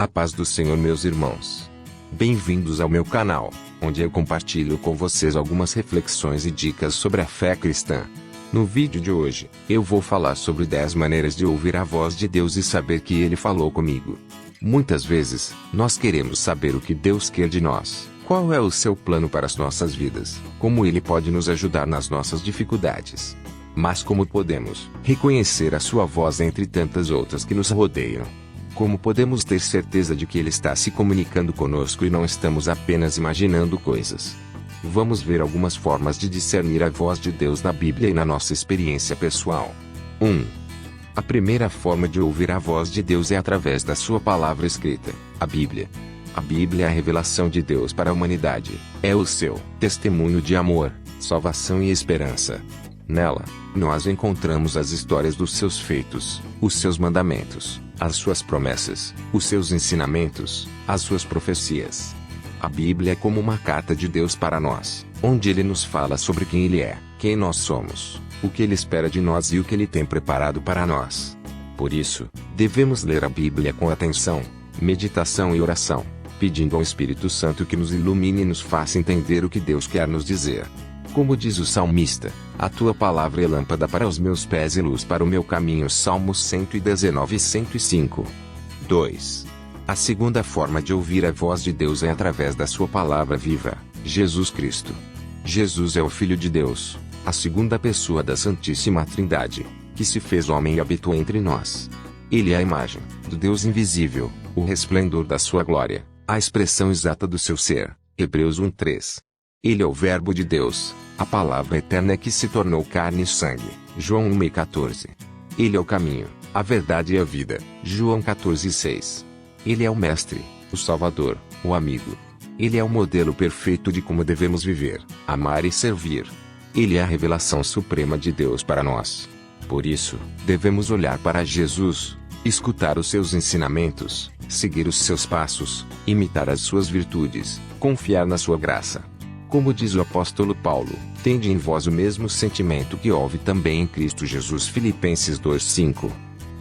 A paz do Senhor, meus irmãos. Bem-vindos ao meu canal, onde eu compartilho com vocês algumas reflexões e dicas sobre a fé cristã. No vídeo de hoje, eu vou falar sobre 10 maneiras de ouvir a voz de Deus e saber que Ele falou comigo. Muitas vezes, nós queremos saber o que Deus quer de nós, qual é o seu plano para as nossas vidas, como Ele pode nos ajudar nas nossas dificuldades. Mas como podemos reconhecer a sua voz entre tantas outras que nos rodeiam? Como podemos ter certeza de que Ele está se comunicando conosco e não estamos apenas imaginando coisas? Vamos ver algumas formas de discernir a voz de Deus na Bíblia e na nossa experiência pessoal. 1. A primeira forma de ouvir a voz de Deus é através da sua palavra escrita, a Bíblia. A Bíblia é a revelação de Deus para a humanidade, é o seu testemunho de amor, salvação e esperança. Nela, nós encontramos as histórias dos seus feitos, os seus mandamentos, as suas promessas, os seus ensinamentos, as suas profecias. A Bíblia é como uma carta de Deus para nós, onde Ele nos fala sobre quem Ele é, quem nós somos, o que Ele espera de nós e o que Ele tem preparado para nós. Por isso, devemos ler a Bíblia com atenção, meditação e oração, pedindo ao Espírito Santo que nos ilumine e nos faça entender o que Deus quer nos dizer. Como diz o salmista, a tua palavra é lâmpada para os meus pés e luz para o meu caminho. Salmos 119 e 105. 2. A segunda forma de ouvir a voz de Deus é através da sua palavra viva, Jesus Cristo. Jesus é o Filho de Deus, a segunda pessoa da Santíssima Trindade, que se fez homem e habitou entre nós. Ele é a imagem do Deus invisível, o resplendor da sua glória, a expressão exata do seu ser. Hebreus 1:3. Ele é o Verbo de Deus, a palavra eterna que se tornou carne e sangue. João 1:14. Ele é o caminho, a verdade e a vida. João 14:6. Ele é o Mestre, o Salvador, o amigo. Ele é o modelo perfeito de como devemos viver, amar e servir. Ele é a revelação suprema de Deus para nós. Por isso, devemos olhar para Jesus, escutar os seus ensinamentos, seguir os seus passos, imitar as suas virtudes, confiar na sua graça. Como diz o apóstolo Paulo, tende em vós o mesmo sentimento que houve também em Cristo Jesus. Filipenses 2:5.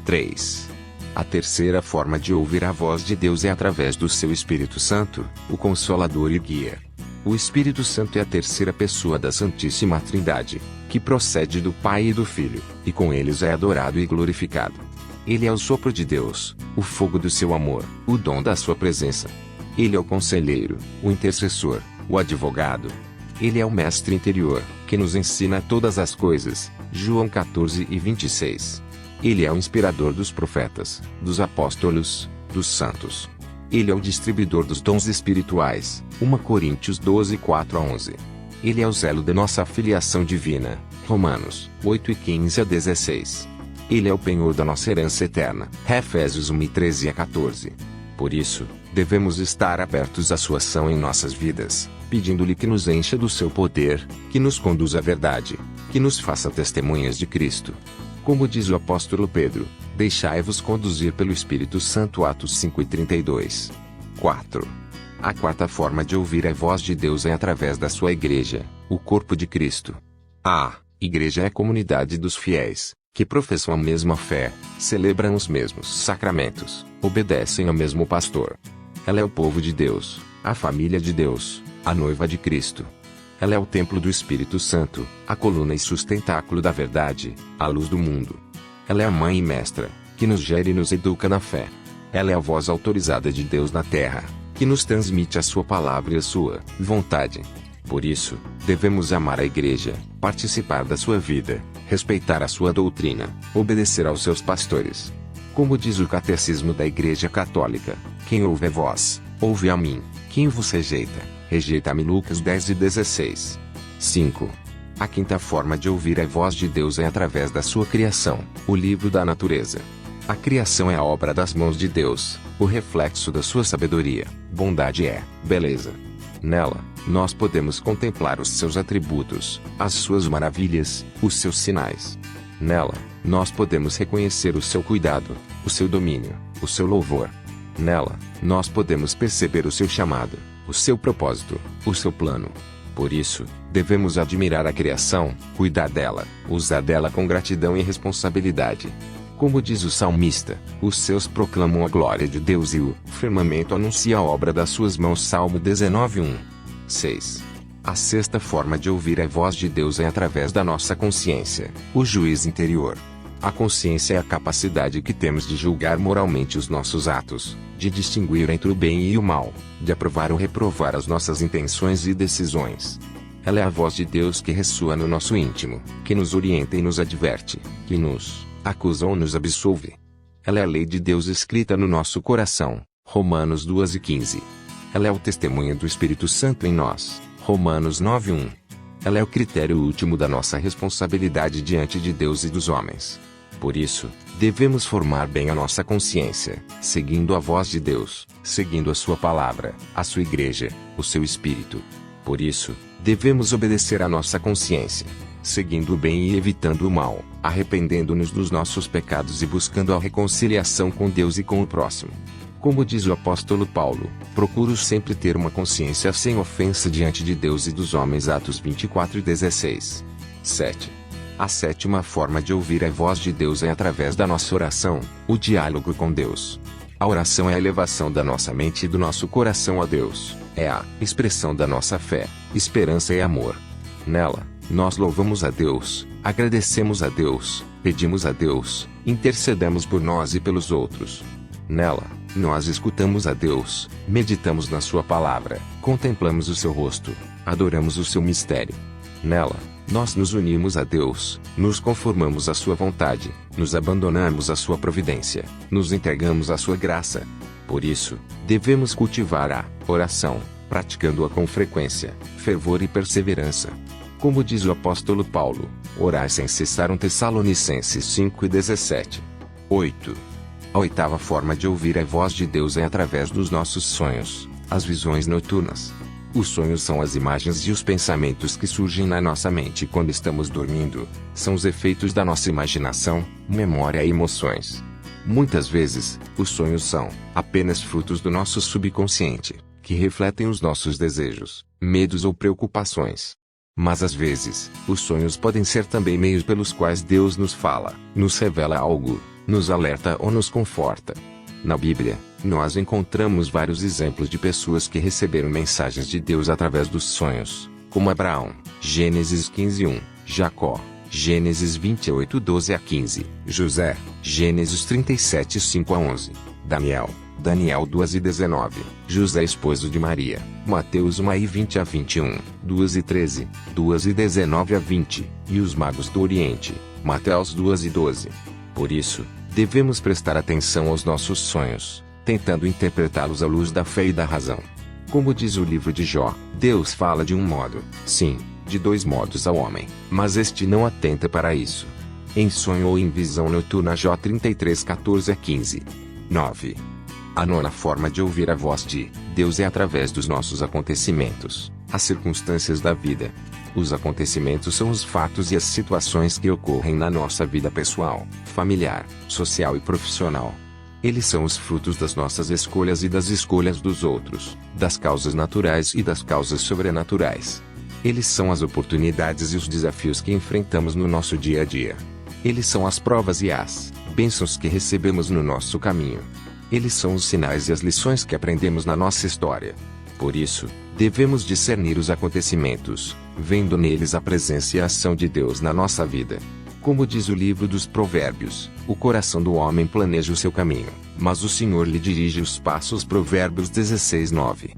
3. A terceira forma de ouvir a voz de Deus é através do seu Espírito Santo, o Consolador e Guia. O Espírito Santo é a terceira pessoa da Santíssima Trindade, que procede do Pai e do Filho, e com eles é adorado e glorificado. Ele é o sopro de Deus, o fogo do seu amor, o dom da sua presença. Ele é o conselheiro, o intercessor, o advogado. Ele é o mestre interior, que nos ensina todas as coisas. João 14:26. Ele é o inspirador dos profetas, dos apóstolos, dos santos. Ele é o distribuidor dos dons espirituais. 1 Coríntios 12:4-11. Ele é o zelo da nossa filiação divina. Romanos 8:15-16. Ele é o penhor da nossa herança eterna. Efésios 1:13-14. Por isso, devemos estar abertos à sua ação em nossas vidas, pedindo-lhe que nos encha do seu poder, que nos conduza à verdade, que nos faça testemunhas de Cristo. Como diz o apóstolo Pedro, deixai-vos conduzir pelo Espírito Santo. Atos 5:32. 4. A quarta forma de ouvir a voz de Deus é através da sua igreja, o corpo de Cristo. A igreja é a comunidade dos fiéis, que professam a mesma fé, celebram os mesmos sacramentos, obedecem ao mesmo pastor. Ela é o povo de Deus, a família de Deus, a noiva de Cristo. Ela é o templo do Espírito Santo, a coluna e sustentáculo da verdade, a luz do mundo. Ela é a mãe e mestra, que nos gera e nos educa na fé. Ela é a voz autorizada de Deus na terra, que nos transmite a sua palavra e a sua vontade. Por isso, devemos amar a igreja, participar da sua vida, respeitar a sua doutrina, obedecer aos seus pastores. Como diz o Catecismo da Igreja Católica, quem ouve a vós, ouve a mim, quem vos rejeita, rejeita-me. Lucas 10:16. 5. A quinta forma de ouvir a voz de Deus é através da sua criação, o livro da natureza. A criação é a obra das mãos de Deus, o reflexo da sua sabedoria, bondade e beleza. Nela, nós podemos contemplar os seus atributos, as suas maravilhas, os seus sinais. Nela, nós podemos reconhecer o seu cuidado, o seu domínio, o seu louvor. Nela, nós podemos perceber o seu chamado, o seu propósito, o seu plano. Por isso, devemos admirar a criação, cuidar dela, usar dela com gratidão e responsabilidade. Como diz o salmista, os céus proclamam a glória de Deus e o firmamento anuncia a obra das suas mãos. Salmo 19:1. 6. A sexta forma de ouvir a voz de Deus é através da nossa consciência, o juiz interior. A consciência é a capacidade que temos de julgar moralmente os nossos atos, de distinguir entre o bem e o mal, de aprovar ou reprovar as nossas intenções e decisões. Ela é a voz de Deus que ressoa no nosso íntimo, que nos orienta e nos adverte, que nos acusa ou nos absolve. Ela é a lei de Deus escrita no nosso coração, Romanos 2:15. Ela é o testemunho do Espírito Santo em nós, Romanos 9:1. Ela é o critério último da nossa responsabilidade diante de Deus e dos homens. Por isso, devemos formar bem a nossa consciência, seguindo a voz de Deus, seguindo a sua palavra, a sua igreja, o seu Espírito. Por isso, devemos obedecer à nossa consciência, seguindo o bem e evitando o mal, arrependendo-nos dos nossos pecados e buscando a reconciliação com Deus e com o próximo. Como diz o apóstolo Paulo, procuro sempre ter uma consciência sem ofensa diante de Deus e dos homens. Atos 24:16. 7. A sétima forma de ouvir a voz de Deus é através da nossa oração, o diálogo com Deus. A oração é a elevação da nossa mente e do nosso coração a Deus, é a expressão da nossa fé, esperança e amor. Nela, nós louvamos a Deus, agradecemos a Deus, pedimos a Deus, intercedemos por nós e pelos outros. Nela, nós escutamos a Deus, meditamos na sua palavra, contemplamos o seu rosto, adoramos o seu mistério. Nela, nós nos unimos a Deus, nos conformamos à sua vontade, nos abandonamos à sua providência, nos entregamos à sua graça. Por isso, devemos cultivar a oração, praticando-a com frequência, fervor e perseverança. Como diz o apóstolo Paulo, orai sem cessar. 1 Tessalonicenses 5:17. 8. A oitava forma de ouvir a voz de Deus é através dos nossos sonhos, as visões noturnas. Os sonhos são as imagens e os pensamentos que surgem na nossa mente quando estamos dormindo. São os efeitos da nossa imaginação, memória e emoções. Muitas vezes, os sonhos são apenas frutos do nosso subconsciente, que refletem os nossos desejos, medos ou preocupações. Mas às vezes, os sonhos podem ser também meios pelos quais Deus nos fala, nos revela algo, nos alerta ou nos conforta. Na Bíblia, nós encontramos vários exemplos de pessoas que receberam mensagens de Deus através dos sonhos, como Abraão, Gênesis 15:1, Jacó, Gênesis 28:12-15, José, Gênesis 37:5-11, Daniel 2:19, José esposo de Maria, Mateus 1:20-21, 2:13, 2:19-20, e os magos do Oriente, Mateus 2:12. Por isso, devemos prestar atenção aos nossos sonhos, tentando interpretá-los à luz da fé e da razão. Como diz o livro de Jó, Deus fala de um modo, sim, de dois modos ao homem, mas este não atenta para isso. Em sonho ou em visão noturna. Jó 33:14-15. 9. A nona forma de ouvir a voz de Deus é através dos nossos acontecimentos, as circunstâncias da vida. Os acontecimentos são os fatos e as situações que ocorrem na nossa vida pessoal, familiar, social e profissional. Eles são os frutos das nossas escolhas e das escolhas dos outros, das causas naturais e das causas sobrenaturais. Eles são as oportunidades e os desafios que enfrentamos no nosso dia a dia. Eles são as provas e as bênçãos que recebemos no nosso caminho. Eles são os sinais e as lições que aprendemos na nossa história. Por isso, devemos discernir os acontecimentos, vendo neles a presença e a ação de Deus na nossa vida. Como diz o livro dos Provérbios, o coração do homem planeja o seu caminho, mas o Senhor lhe dirige os passos. Provérbios 16:9.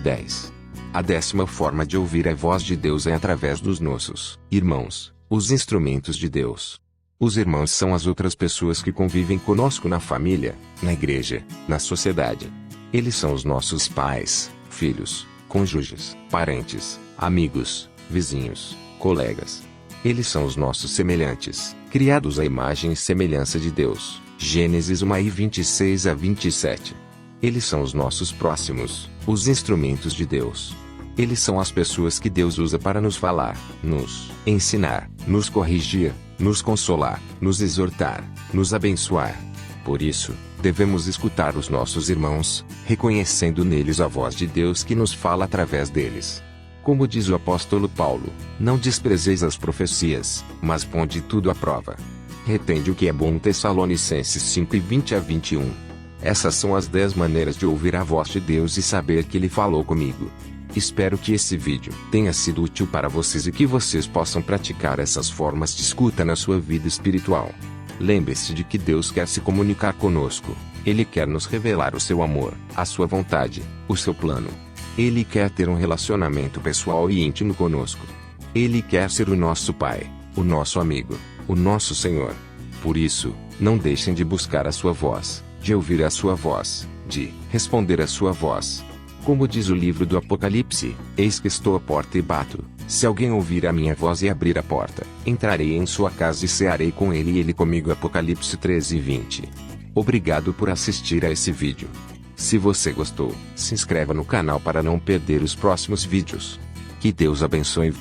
10. A 10ª forma de ouvir a voz de Deus é através dos nossos irmãos, os instrumentos de Deus. Os irmãos são as outras pessoas que convivem conosco na família, na igreja, na sociedade. Eles são os nossos pais, filhos, cônjuges, parentes, amigos, vizinhos, colegas. Eles são os nossos semelhantes, criados à imagem e semelhança de Deus. Gênesis 1:26-27. Eles são os nossos próximos, os instrumentos de Deus. Eles são as pessoas que Deus usa para nos falar, nos ensinar, nos corrigir, nos consolar, nos exortar, nos abençoar. Por isso, devemos escutar os nossos irmãos, reconhecendo neles a voz de Deus que nos fala através deles. Como diz o apóstolo Paulo, não desprezeis as profecias, mas ponde tudo à prova. Retende o que é bom. Tessalonicenses 5:20-21. Essas são as 10 maneiras de ouvir a voz de Deus e saber que Ele falou comigo. Espero que esse vídeo tenha sido útil para vocês e que vocês possam praticar essas formas de escuta na sua vida espiritual. Lembre-se de que Deus quer se comunicar conosco. Ele quer nos revelar o seu amor, a sua vontade, o seu plano. Ele quer ter um relacionamento pessoal e íntimo conosco. Ele quer ser o nosso Pai, o nosso amigo, o nosso Senhor. Por isso, não deixem de buscar a sua voz, de ouvir a sua voz, de responder a sua voz. Como diz o livro do Apocalipse, eis que estou à porta e bato. Se alguém ouvir a minha voz e abrir a porta, entrarei em sua casa e cearei com ele e ele comigo. Apocalipse 13:20. Obrigado por assistir a esse vídeo. Se você gostou, se inscreva no canal para não perder os próximos vídeos. Que Deus abençoe.